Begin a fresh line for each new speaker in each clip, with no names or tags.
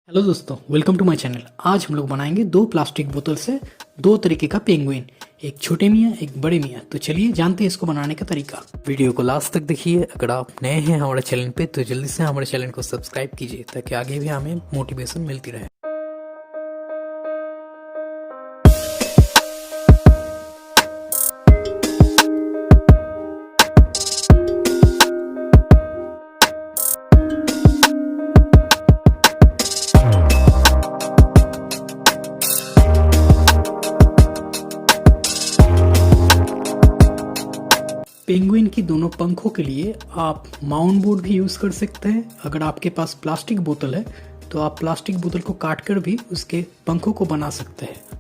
Hello दोस्तों, welcome to my channel. आज हम लोग बनाएंगे दो प्लास्टिक बोतल से दो तरीके का पेंगुइन, एक छोटे मियाँ एक बड़े मियाँ। तो चलिए जानते हैं इसको बनाने का तरीका। वीडियो को लास्ट तक देखिए। अगर आप नए हैं हमारे चैनल पे तो जल्दी से हमारे चैनल को सब्सक्राइब कीजिए ताकि आगे भी हमें मोटिवेशन मिलती रहे। पेंगुइन की दोनों पंखों के लिए आप माउंट बोर्ड भी यूज़ कर सकते हैं। अगर आपके पास प्लास्टिक बोतल है तो आप प्लास्टिक बोतल को काट कर भी उसके पंखों को बना सकते हैं।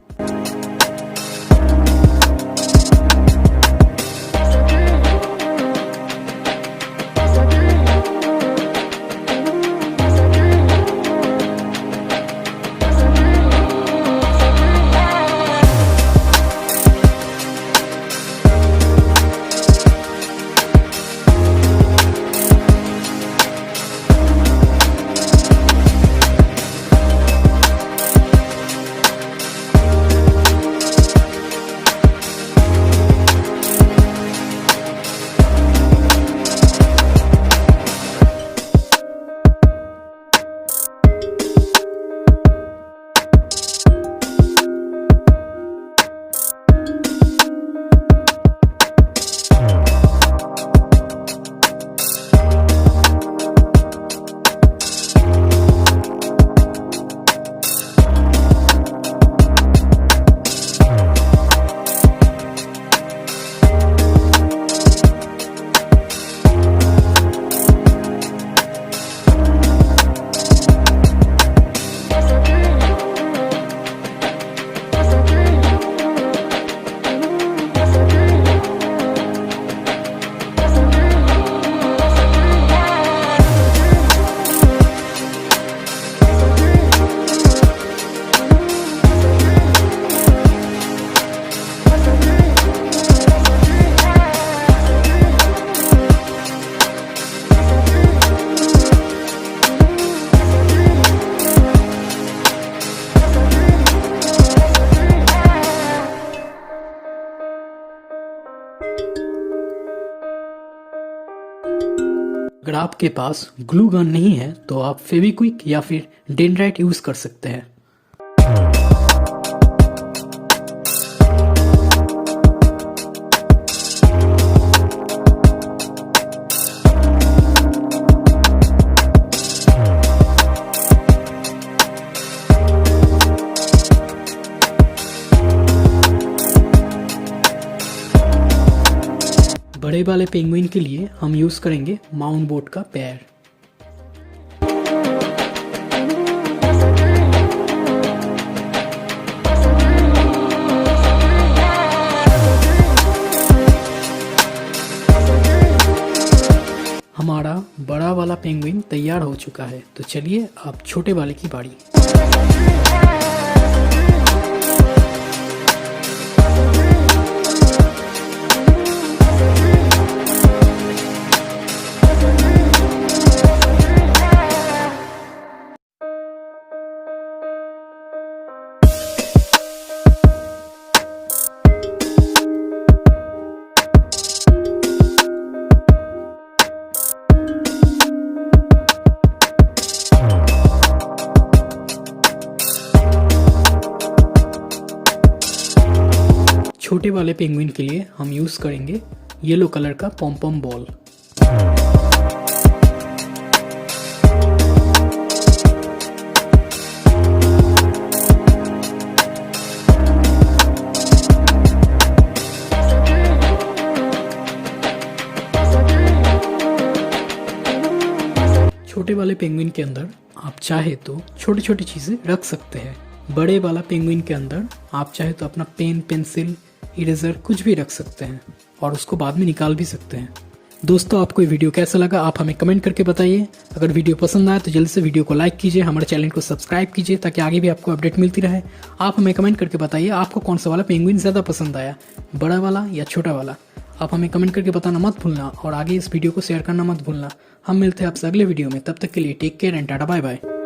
अगर आपके पास ग्लू गन नहीं है तो आप फेविक्विक या फिर डेंड्राइट यूज कर सकते हैं। बड़े वाले पेंगुइन के लिए हम यूज करेंगे माउंट बोट का पैर। हमारा बड़ा वाला पेंगुइन तैयार हो चुका है, तो चलिए अब छोटे वाले की बारी। छोटे वाले पेंगुइन के लिए हम यूज करेंगे येलो कलर का पॉम-पॉम बॉल। छोटे वाले पेंगुइन के अंदर आप चाहे तो छोटी छोटी चीजें रख सकते हैं। बड़े वाला पेंगुइन के अंदर आप चाहे तो अपना पेन, पेंसिल, इरेजर कुछ भी रख सकते हैं और उसको बाद में निकाल भी सकते हैं। दोस्तों, आपको ये वीडियो कैसा लगा आप हमें कमेंट करके बताइए। अगर वीडियो पसंद आए तो जल्दी से वीडियो को लाइक कीजिए, हमारे चैनल को सब्सक्राइब कीजिए ताकि आगे भी आपको अपडेट मिलती रहे। आप हमें कमेंट करके बताइए आपको कौन सा वाला पेंगुइन ज़्यादा पसंद आया, बड़ा वाला या छोटा वाला। आप हमें कमेंट करके बताना मत भूलना और आगे इस वीडियो को शेयर करना मत भूलना। हम मिलते हैं आपसे अगले वीडियो में, तब तक के लिए टेक केयर एंड टाटा बाय बाय।